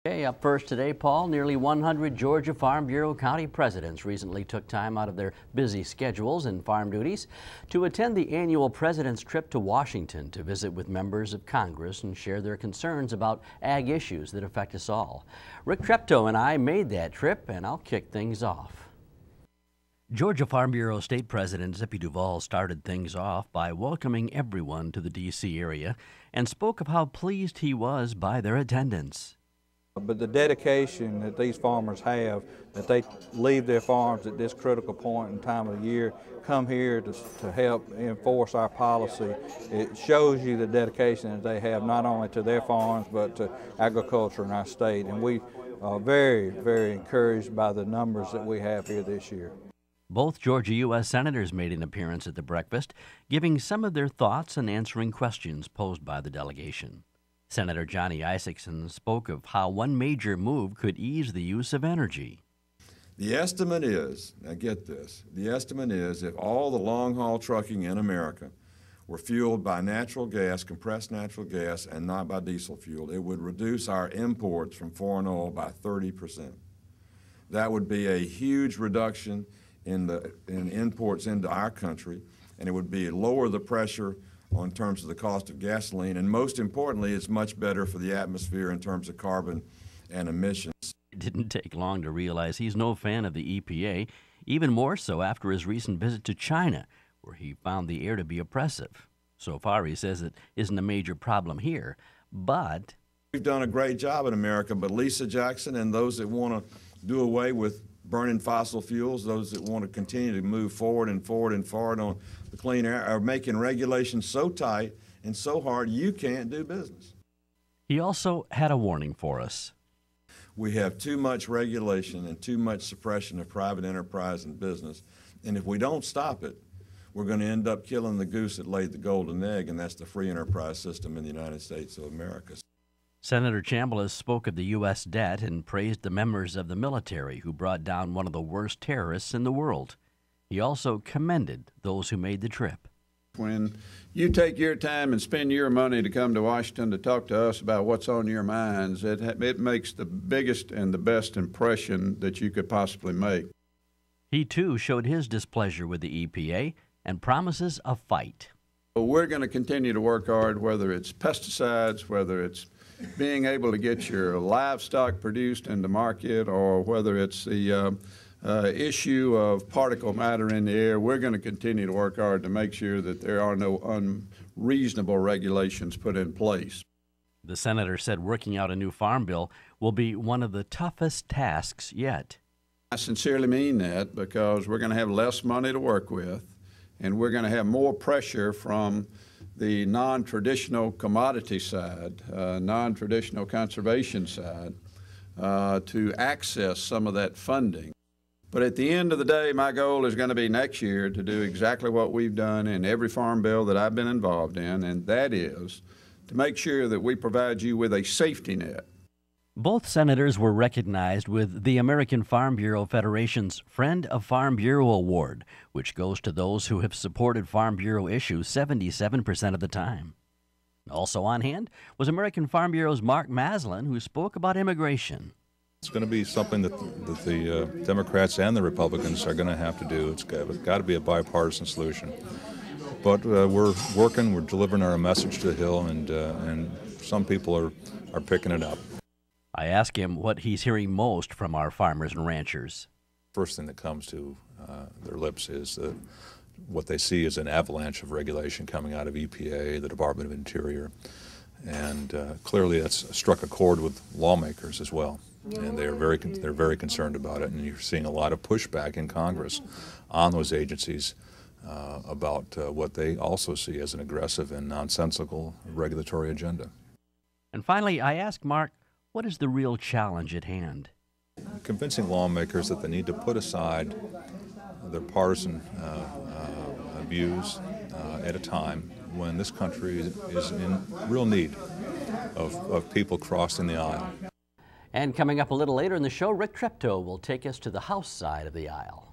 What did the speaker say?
Okay, up first today, Paul, nearly 100 Georgia Farm Bureau County presidents recently took time out of their busy schedules and farm duties to attend the annual president's trip to Washington to visit with members of Congress and share their concerns about ag issues that affect us all. Rick Treptow and I made that trip, and I'll kick things off. Georgia Farm Bureau State President Zippy Duvall started things off by welcoming everyone to the D.C. area and spoke of how pleased he was by their attendance. But the dedication that these farmers have, that they leave their farms at this critical point in time of the year, come here to help enforce our policy, it shows you the dedication that they have not only to their farms but to agriculture in our state. And we are very, very encouraged by the numbers that we have here this year. Both Georgia U.S. senators made an appearance at the breakfast, giving some of their thoughts and answering questions posed by the delegation. Senator Johnny Isakson spoke of how one major move could ease the use of energy. The estimate is, now get this, the estimate is if all the long-haul trucking in America were fueled by natural gas, compressed natural gas, and not by diesel fuel, it would reduce our imports from foreign oil by 30%. That would be a huge reduction in imports into our country, and it would be lower the pressure in terms of the cost of gasoline, and most importantly, it's much better for the atmosphere in terms of carbon and emissions. It didn't take long to realize he's no fan of the EPA, even more so after his recent visit to China, where he found the air to be oppressive. So far, he says it isn't a major problem here, but we've done a great job in America, but Lisa Jackson and those that want to do away with burning fossil fuels, those that want to continue to move forward and forward and forward on the clean air, are making regulations so tight and so hard you can't do business. He also had a warning for us. We have too much regulation and too much suppression of private enterprise and business, and if we don't stop it, we're going to end up killing the goose that laid the golden egg, and that's the free enterprise system in the United States of America. Senator Chambliss spoke of the U.S. debt and praised the members of the military who brought down one of the worst terrorists in the world. He also commended those who made the trip. When you take your time and spend your money to come to Washington to talk to us about what's on your minds, it makes the biggest and the best impression that you could possibly make. He, too, showed his displeasure with the EPA and promises a fight. We're going to continue to work hard, whether it's pesticides, whether it's being able to get your livestock produced into market, or whether it's the issue of particle matter in the air. We're going to continue to work hard to make sure that there are no unreasonable regulations put in place. The senator said working out a new farm bill will be one of the toughest tasks yet. I sincerely mean that, because we're going to have less money to work with, and we're going to have more pressure from the non-traditional commodity side, non-traditional conservation side, to access some of that funding. But at the end of the day, my goal is going to be next year to do exactly what we've done in every farm bill that I've been involved in, and that is to make sure that we provide you with a safety net. Both senators were recognized with the American Farm Bureau Federation's Friend of Farm Bureau Award, which goes to those who have supported Farm Bureau issues 77% of the time. Also on hand was American Farm Bureau's Mark Maslin, who spoke about immigration. It's going to be something that the Democrats and the Republicans are going to have to do. It's got to be a bipartisan solution. But we're working, we're delivering our message to the Hill, and some people are picking it up. I asked him what he's hearing most from our farmers and ranchers. First thing that comes to their lips is what they see is an avalanche of regulation coming out of EPA, the Department of Interior, and clearly that's struck a chord with lawmakers as well, and they're very concerned about it. And you're seeing a lot of pushback in Congress on those agencies about what they also see as an aggressive and nonsensical regulatory agenda. And finally, I asked Mark, what is the real challenge at hand? Convincing lawmakers that they need to put aside their partisan views at a time when this country is in real need of people crossing the aisle. And coming up a little later in the show, Rick Treptow will take us to the House side of the aisle.